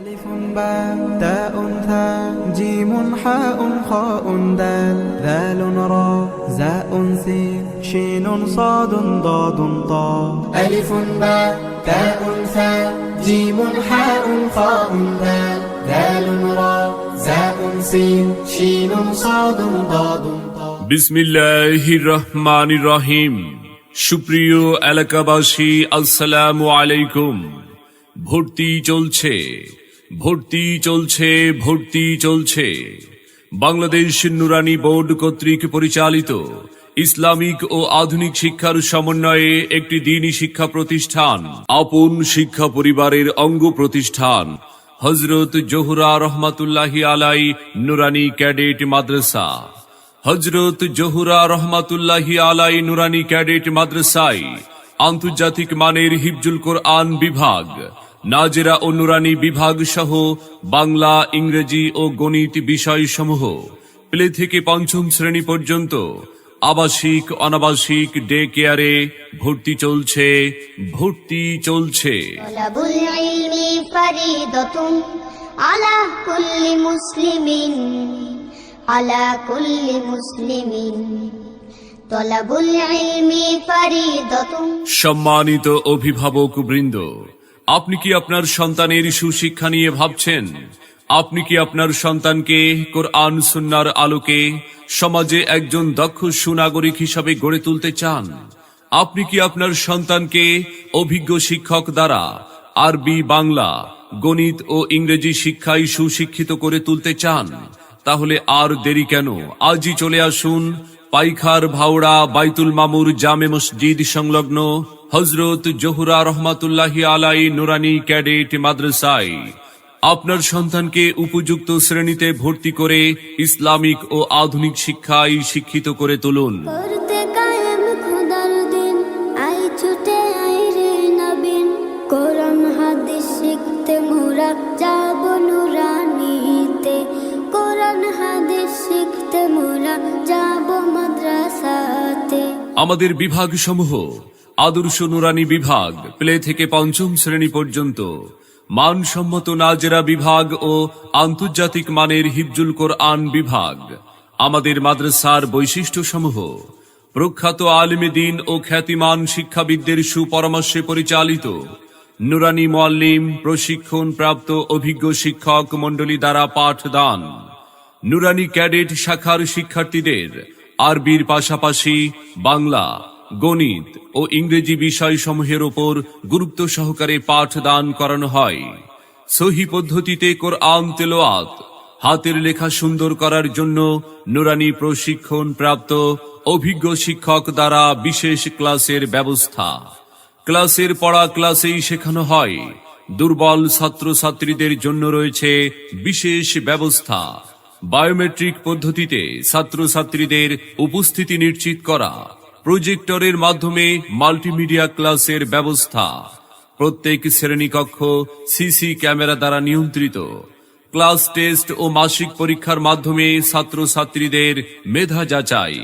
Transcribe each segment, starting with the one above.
ألف باء تاء ثاء جيم حاء خاء دال ذال راء زاء سين شين صاد ضاد طاء ألف باء تاء ثاء جيم حاء خاء دال ذال راء زاء سين شين صاد ضاد طاء বিসমিল্লাহির রহমানির রহিম। সুপ্রিয় এলাকাবাসী, আসসালামু আলাইকুম। ভর্তি চলছে, ভর্তি চলছে, ভর্তি চলছে। বাংলাদেশ নুরানি বোর্ড কর্তৃক পরিচালিত ইসলামিক ও আধুনিক শিক্ষার সমন্বয়ে একটি দ্বীনি শিক্ষা প্রতিষ্ঠান, আপন শিক্ষা পরিবারের অঙ্গ প্রতিষ্ঠান হযরত জোহরা রহমাতুল্লাহি আলাই নুরানি ক্যাডেট মাদ্রাসা। হযরত জোহরা রহমাতুল্লাহি আলাই নুরানি ক্যাডেট মাদ্রাসায় আন্তর্জাতিক মানের হিফজুল কোরআন বিভাগ, নাজেরা ও নুরানি বিভাগ সহ বাংলা, ইংরেজি ও গণিত বিষয়সমূহ প্লে থেকে পঞ্চম শ্রেণী পর্যন্ত আবাসিক অনাবাসিক ডে কেয়ারে ভর্তি চলছে, ভর্তি চলছে। তলাবুল ইলমি ফরিদাতুন আলা কুল্লি মুসলিমিন, আলা কুল্লি মুসলিমিন। তলাবুল ইলমি ফরিদাতুন। সম্মানিত অভিভাবক বৃন্দ, আপনি কি আপনার সন্তানের সুশিক্ষা নিয়ে ভাবছেন? আপনি কি আপনার সন্তানকে কোরআন সুন্নাহর আলোকে সমাজে একজন দক্ষ সুনাগরিক হিসাবে গড়ে তুলতে চান? আপনি কি আপনার সন্তানকে অভিজ্ঞ শিক্ষক দ্বারা আরবি, বাংলা, গণিত ও ইংরেজি শিক্ষায় সুশিক্ষিত করে তুলতে চান? তাহলে আর দেরি কেন? আজই চলে আসুন পাইখার ভাওড়া বাইতুল মামুর জামে মসজিদ সংলগ্ন হযরত জোহরা রহমাতুল্লাহি আলাই নুরানি ক্যাডেট মাদ্রাসায়। আপনার সন্তানকে উপযুক্ত শ্রেণীতে ভর্তি করে ইসলামিক ও আধুনিক শিক্ষায় শিক্ষিত করে তুলুন। করতে কায়েম খোদার দিন, আই ছুটে আই রে নবীন। কোরআন হাদিস শিখতে মোরা যাব নুরানিতে, কোরআন হাদিস শিখতে মোরা যাব মাদ্রাসাতে। আমাদের বিভাগসমূহ আদর্শ নুরানি বিভাগ প্লে থেকে পঞ্চম শ্রেণী পর্যন্ত, মানসম্মত নাজেরা বিভাগ ও আন্তর্জাতিক মানের হিফজুল কোরআন বিভাগ। আমাদের মাদ্রাসার বৈশিষ্ট্যসমূহ: প্রখ্যাত আলেমে দ্বীন ও খ্যাতিমান শিক্ষাবিদদের সুপরামর্শে পরিচালিত, নুরানি মুআল্লিম, প্রশিক্ষণ প্রাপ্ত অভিজ্ঞ শিক্ষক মণ্ডলী দ্বারা পাঠদান। নুরানি ক্যাডেট শাখার শিক্ষার্থীদের আরবির পাশাপাশি বাংলা, গণিত ও ইংরেজি বিষয়সমূহের উপর গুরুত্ব সহকারে পাঠদান করানো হয়। সহি পদ্ধতিতে কোরআন তেলাওয়াত, হাতের লেখা সুন্দর করার জন্য নুরানি প্রশিক্ষণ প্রাপ্ত অভিজ্ঞ শিক্ষক দ্বারা বিশেষ ক্লাসের ব্যবস্থা। ক্লাসের পড়া ক্লাসেই শেখানো হয়। দুর্বল ছাত্রছাত্রীদের জন্য রয়েছে বিশেষ ব্যবস্থা। বায়োমেট্রিক পদ্ধতিতে ছাত্রছাত্রীদের উপস্থিতি নিশ্চিত করা। প্রজেক্টরের মাধ্যমে মাল্টিমিডিয়া ক্লাসের ব্যবস্থা। প্রত্যেক শ্রেণীকক্ষ সিসি ক্যামেরা দ্বারা নিয়ন্ত্রিত। ক্লাস টেস্ট ও মাসিক পরীক্ষার মাধ্যমে ছাত্রছাত্রীদের মেধা যাচাই।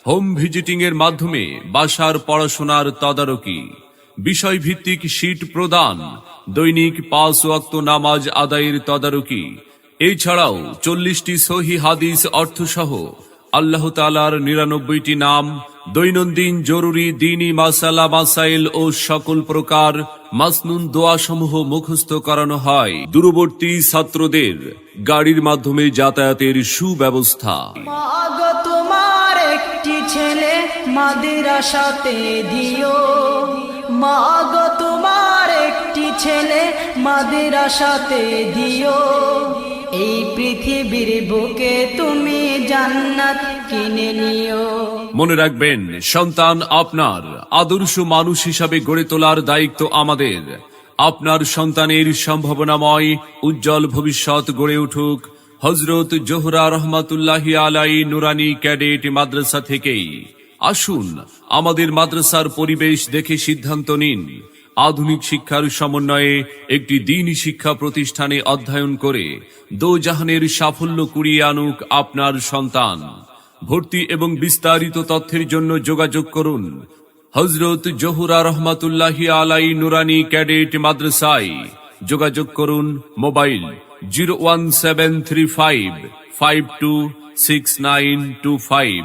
হোম ভিজিটিং এর মাধ্যমে বাসার পড়াশোনার তদারকি। বিষয়ভিত্তিক শীট প্রদান। দৈনিক 5 ওয়াক্ত নামাজ আদায়ের তদারকি। এছাড়াও 40টি সহি হাদিস অর্থসহ আল্লাহ তাআলার 99টি নাম, দৈনন্দিন জরুরি দ্বীনি মাসালা মাসাইল ও সকল প্রকার মাসনুন দোয়াসমূহ মুখস্থ করানো হয়। দূরবর্তী ছাত্রদের গাড়ির মাধ্যমে যাতায়াতের সুব্যবস্থা। মাগো তোমার একটি ছেলে মাদ্রাসাতে দিও, মাগো তোমার একটি ছেলে মাদ্রাসাতে দিও। এই পৃথিবীর বুকে তুমি জান্নাত কিনে নিও। মনে রাখবেন, সন্তান আপনার, আদর্শ মানুষ হিসাবে গড়ে তোলার দায়িত্ব আমাদের। আপনার সন্তানের সম্ভাবনাময় উজ্জ্বল ভবিষ্যৎ গড়ে উঠুক হযরত জোহরা রহমাতুল্লাহি আলাই নুরানি ক্যাডেট মাদ্রাসা থেকেই। আসুন আমাদের মাদ্রাসার পরিবেশ দেখে সিদ্ধান্ত নিন। আধুনিক শিক্ষার সমন্বয়ে একটি দ্বীনি শিক্ষা প্রতিষ্ঠানে অধ্যয়ন করে দোজাহানের সাফল্য কুড়িয়ে আনুক আপনার সন্তান। ভর্তি এবং বিস্তারিত তথ্যের জন্য যোগাযোগ করুন হযরত জোহরা রহমাতুল্লাহি আলাই নুরানি ক্যাডেট মাদ্রাসায়। যোগাযোগ করুন মোবাইল 01735526925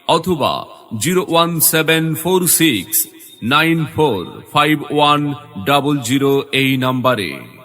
অথবা 01746945100 এই নম্বরে।